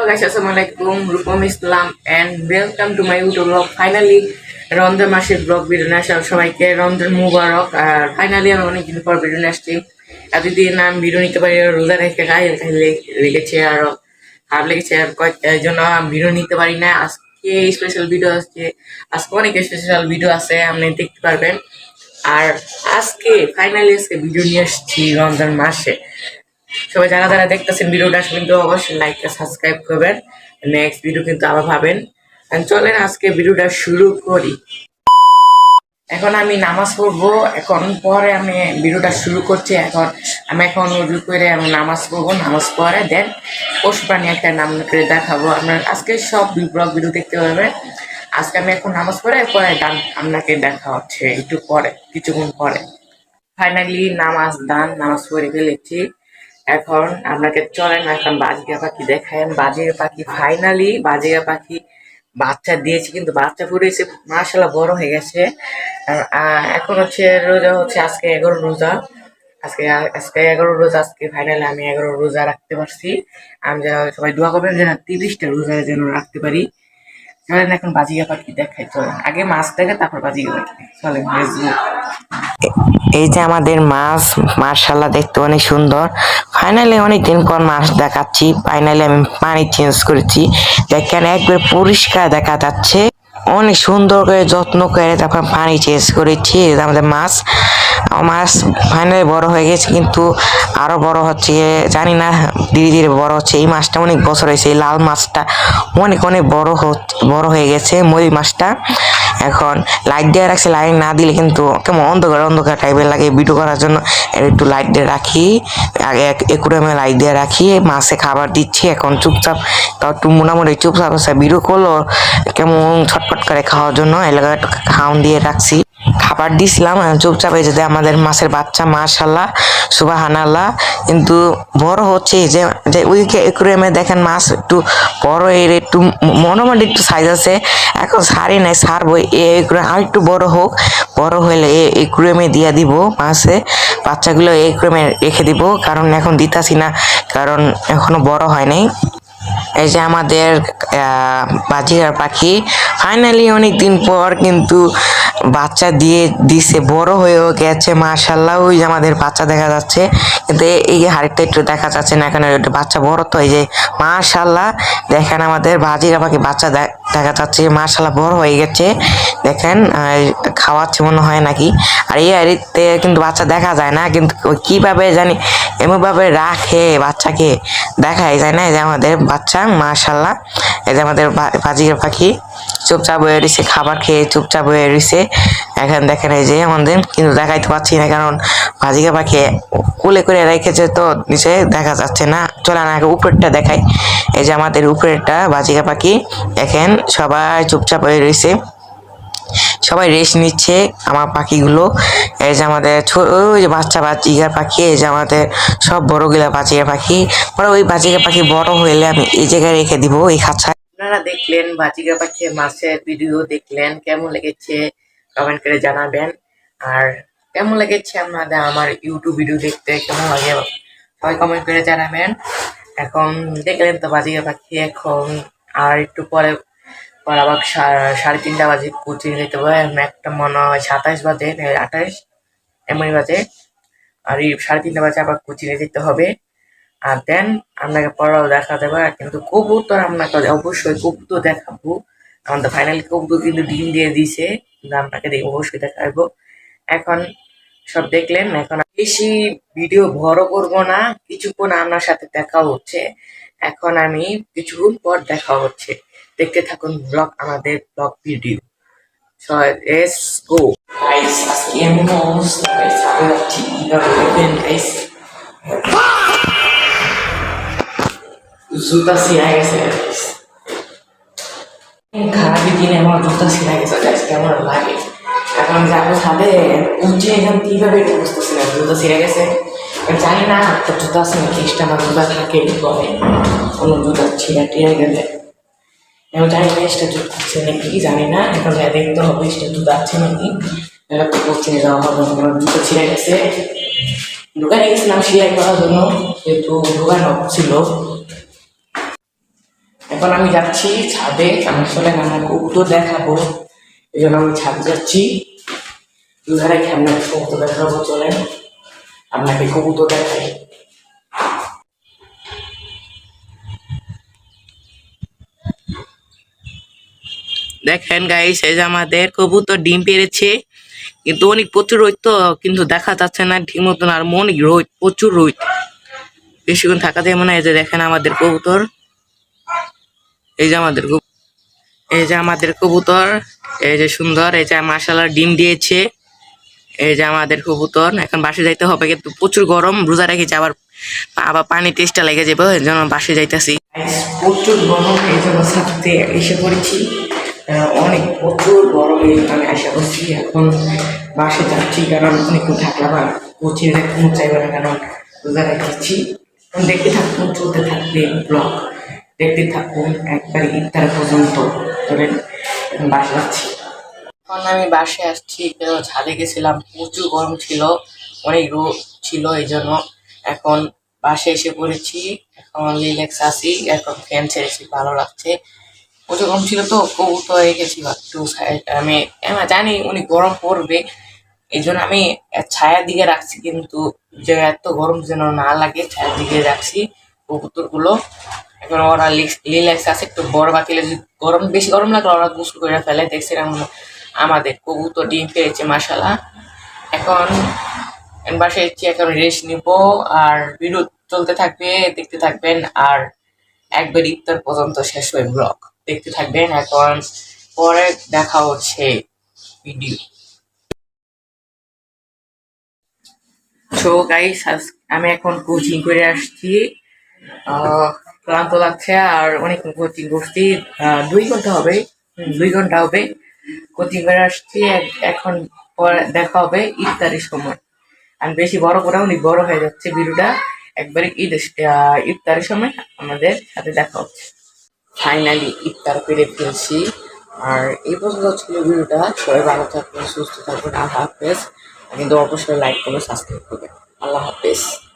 guys, Assalamualaikum, Rupam Islam and welcome to my YouTube vlog. Finally, Ramzan মাসের blog video নিয়ে আসলাম সবাইকে। রমজান মুবারক। আর finally আমি অনেকদিন পর ভিডিও নিয়ে আসছি। এতদিন আমি ভিডিও নিতে পারি রোজা রেখে গায়ে লেগেছে আর খারাপ লেগেছে আর এই জন্য ভিডিও নিতে পারি না। আজকে স্পেশাল ভিডিও আসছে, আজকে অনেক স্পেশাল ভিডিও আছে, আপনি দেখতে পারবেন। আর আজকে ফাইনালি ভিডিও নিয়ে আসছি রমজান মাসে। সবাই যারা যারা দেখতেছেন ভিডিওটা কিন্তু অবশ্যই লাইক আর সাবস্ক্রাইব করবেন। নেক্সট ভিডিও কিন্তু আবার পাবেন। চলেন আজকে ভিডিওটা শুরু করি। এখন আমি নামাজ পড়বো, এখন পরে আমি ভিডিওটা শুরু করছি। এখন উজু করে আমি নামাজ পড়বো, নামাজ পরে দেন পশু প্রাণী একটা নাম করে দেখাবো। আপনার আজকে সব ব্লগ ভিডিও দেখতে পারবেন। আজকে আমি এখন নামাজ পড়ে গান আপনাকে দেখা হচ্ছে একটু পরে, কিছুক্ষণ পরে। ফাইনালি নামাজ পড়ে ফেলেছি। এখন আপনাকে চলেন এখন বাজিকা পাখি দেখায়। বাজিকা পাখি ফাইনালি বাজিকা পাখি বাচ্চা দিয়েছে, কিন্তু বাচ্চা ফুটেছে মাশাআল্লাহ, বড় হয়ে গেছে। এখন হচ্ছে রোজা হচ্ছে আজকে 11 রোজা। আজকে 11 রোজা। আজকে ফাইনালি আমি 11 রোজা রাখতে পারছি। আমি যেন সবাই দোয়া করবেন যেন 30টা রোজা যেন রাখতে পারি। চলেন এখন বাজিকা পাখি দেখাই। চলেন আগে মাছ দেখে তারপর বাজিকা পাখি। চলেন এই যে আমাদের মাছ, মাশাআল্লাহ দেখতে অনেক সুন্দর। ফাইনালি অনেকদিন পর মাছ দেখাচ্ছি। ফাইনালি আমি পানি চেঞ্জ করেছি, দেখেন একবার পরিষ্কার দেখা যাচ্ছে। অনেক সুন্দর করে যত্ন করে তারপর পানি চেঞ্জ করেছি। আমাদের মাছ ফাইনালি বড় হয়ে গেছে, কিন্তু আরো বড় হচ্ছে, জানি না ধীরে ধীরে বড় হচ্ছে। এই মাছটা অনেক বছর হয়েছে, এই লাল মাছটা অনেক বড় হয়ে গেছে। মই মাছটা এখন লাইট দিয়ে রাখছি, লাইট না দিলে কিন্তু কেমন অন্ধকার টাইপের লাগে। ভিডিও করার জন্য একটু লাইট দিয়ে রাখি, আগে একুরেমে লাইট দিয়ে রাখি। মাছে খাবার দিচ্ছি, এখন চুপচাপ তাও একটু মোটামুটি চুপচাপ আছে। ভিডিও করলো কেমন ছটফট করে খাওয়ার জন্য এলাকা একটু খাওয়ান দিয়ে রাখছি, খাবার দিছিলাম। চুপচাপ হয়ে যেতে আমাদের মাছের বাচ্চা মাশাআল্লাহ সুবহানাল্লাহ কিন্তু বড় হচ্ছে। যে ওইকে একুরিয়ামে দেখেন মাছ একটু বড় এর একটু মোটামুটি একটু সাইজ আছে। এখন সারি নাই, সারবো আর একটু বড় হোক, বড় হলে একুরিয়ামে দিয়ে দিব মাছে বাচ্চাগুলো, একুরিয়ামে রেখে দিব, কারণ এখন দিতাছি না, কারণ এখনো বড় হয় নাই। এই যে আমাদের বাজিকার পাখি ফাইনালি অনেকদিন পর কিন্তু বাচ্চা দিছে, বড় হয়েও গেছে মাশাআল্লাহ। ওই যে আমাদের বাচ্চা দেখা যাচ্ছে, কিন্তু এই হাড়িটা একটু দেখা যাচ্ছে না, এখানে বাচ্চা বড় তো। এই যে মাশাআল্লাহ দেখেন আমাদের বাজিকার পাখি বাচ্চা দেখা যাচ্ছে মাশাআল্লাহ, বড় হয়ে গেছে। দেখেন খাওয়াচ্ছে মনে হয় নাকি। আর এই হাড়িতে কিন্তু বাচ্চা দেখা যায় না, কিন্তু কিভাবে জানি এমনভাবে রাখে বাচ্চাকে দেখাই যায় না। এই যে আমাদের বাচ্চা মাশাআল্লাহ, এই যে আমাদের বাজিকার পাখি চুপচাপ হয়ে রয়েছে, খাবার খেয়ে চুপচাপ হয়ে রয়েছে। এখন দেখেন এই যে আমাদের, কিন্তু দেখাইতে পারছি না কারণ বাজিকা পাখি কোলে করে রেখেছে তো নিচে দেখা যাচ্ছে না। চলেন আগে উপরেরটা দেখাই। এই যে আমাদের উপরেরটা বাজিকা পাখি, দেখেন সবাই চুপচাপ হয়ে রয়েছে, সবাই রেস্ট নিচ্ছে আমার পাখিগুলো। এই যে আমাদের ওই যে বাচ্চা বাজিকার পাখি, এই যে আমাদের সব বড়গুলা বাজিকার পাখি। পরে ওই বাজিকার পাখি বড় হইলে আমি এই জায়গায় রেখে দিব, এই খাঁচায়। আপনারা দেখলেন বাজিকার পাখি মাছের ভিডিও দেখলেন, কেমন লেগেছে কমেন্ট করে জানাবেন। আর কেমন লেগেছে আপনাদের আমার ইউটিউব ভিডিও দেখতে, কেমন লাগে সবাই কমেন্ট করে জানাবেন। এখন দেখলেন তো বাজিকার পাখি, এখন আর একটু পরে আবার 3:30 বাজে কোচিং যেতে হবে। একটা মনে হয় 27 বাজে 28 এমনি বাজে, আর এই 3:30 বাজে আবার কোচিংয়ে যেতে হবে। আর দেন আপনাকে পড়াও দেখা যাবে। কিন্তু কবুতর আপনাকে অবশ্যই কবুতর দেখাবো। আমাদের ফাইনালি কবুতর কিন্তু ডিম দিয়ে দিছে, কিন্তু আপনাকে অবশ্যই দেখাবো। এখন সব দেখলেন, এখন বেশি ভিডিও বড় করবো না, কিছুক্ষণ আপনার সাথে দেখা হচ্ছে। এখন আমি কিছুক্ষণ পর দেখা হচ্ছে, দেখতে থাকুন আমাদের blog video. So let's go guys. আজকে এমন অবস্থা guys, আমি ঠিক কিভাবে দেখবেন guys, জুতা ছিঁড়া গেছে guys। খারাপ দিনে আমার জুতা ছিঁড়া গেছে guys, কেমন লাগে। এখন যাবো ছাদে উঠে, এখন কিভাবে বুঝতেছি না, জুতা ছিঁড়া গেছে। জানি না তো জুতা আছে নাকি, আমার জুতা থাকে বলে কোনো জুতা ছিঁড়া টিড়ে গেলে। এখন জানি না স্টেজ আছে নাকি, জানি না। এখন দেখতে হবে স্টেজ আছে নাকি, তো কোচিংয়ে যাওয়া হবে। জুতো ছিঁড়ে গেছে, দোকানে গেছিলাম সেলাই করার জন্য, কিন্তু দোকান ছিল। এখন আমি যাচ্ছি ছাদে, আমি আসলে আমার কবুতর দেখাবো, এই জন্য আমি ছাদে যাচ্ছি। দুধারে আপনাকে কবুতর দেখাবো, চলেন আপনাকে কবুতর দেখাই। দেখেন গাইস, এই যে আমাদের কবুতর ডিম পেড়েছে, কিন্তু অনেক প্রচুর রোদ তো, কিন্তু দেখা যাচ্ছে না ঠিক মতন। আর অনেক রোদ, প্রচুর রোদ, বেশিক্ষণ থাকা যায় মনে হয়। এই যে দেখেন আমাদের কবুতর, এই যে আমাদের এই যে আমাদের কবুতর, এই যে সুন্দর, এই যে মাশাআল্লাহ ডিম দিয়েছে। এই যে আমাদের কবুতর, এখন বাসে যাইতে হবে, কিন্তু প্রচুর গরম, রোজা রেখেছে, আবার আবার পানি টেস্টটা লেগে যাবে, এই জন্য বাসে যাইতেছি। প্রচুর গরম, এই জন্য ছাদে এসে পড়েছি। অনেক প্রচুর গরম, এই আমি আশা করছি। এখন বাসে যাচ্ছি, কারণ অনেকক্ষণ থাকলাম আর পৌঁছে কোনো চাইবে না, কারণ রোজা রেখেছি। দেখতে থাকুন, চলতে থাকবে ব্লগ, দেখতে থাকুন একবার ইফতার পর্যন্ত। ধরেন এখন বাসে যাচ্ছি। এখন আমি বাসে আসছি, ছাদে গেছিলাম, প্রচুর গরম ছিল, অনেক রোদ ছিল, এই জন্য এখন বাসে এসে পড়েছি। এখন রিল্যাক্স আছি, এখন ফ্যান ছেড়েছি, ভালো লাগছে। প্রচুর গরম ছিল তো, কবুতর রেখেছি একটু। আমি আমি জানি উনি গরম পড়বে, এই জন্য আমি ছায়ার দিকে রাখছি, কিন্তু যে এত গরম যেন না লাগে, ছায়ার দিকে রাখছি কবুতর গুলো। এখন ওরা রিল্যাক্স আছে, একটু বড় বাতিলে গরম, বেশি গরম লাগলে ওরা গোসল করে ফেলে। দেখছিলাম আমাদের কবুতর ডিম পেয়েছে মাশাআল্লাহ। এখন বাসায় এসেছি, এখন রেস্ট নিব, আর ভিডিও চলতে থাকবে, দেখতে থাকবেন, আর একবার ইফতার পর্যন্ত শেষ হয়ে ব্লগ দেখতে থাকবেন। এখন পরে দেখা হচ্ছে ভিডিও। সো গাইস, আমি এখন কোচিং করে আসছি, ক্লান্ত লাগছে, আর অনেক কোচিং করছি, 2 ঘন্টা হবে, 2 ঘন্টা হবে কোচিং করে আসছি। এখন পরে দেখা হবে ইফতারের সময়। আর বেশি বড় করে অনেক বড় হয়ে যাচ্ছে ভিডিওটা, একবারে ইফতারের সময় আমাদের সাথে দেখা হচ্ছে। ফাইনালি ইফতার করে ফেলছি, আর এই পর্যন্ত ছিল ভিডিওটা। সবাই ভালো থাকবেন, সুস্থ থাকবেন, আল্লাহ হাফেজ। কিন্তু অবশ্যই লাইক করবেন, সাবস্ক্রাইব করবেন। আল্লাহ হাফেজ।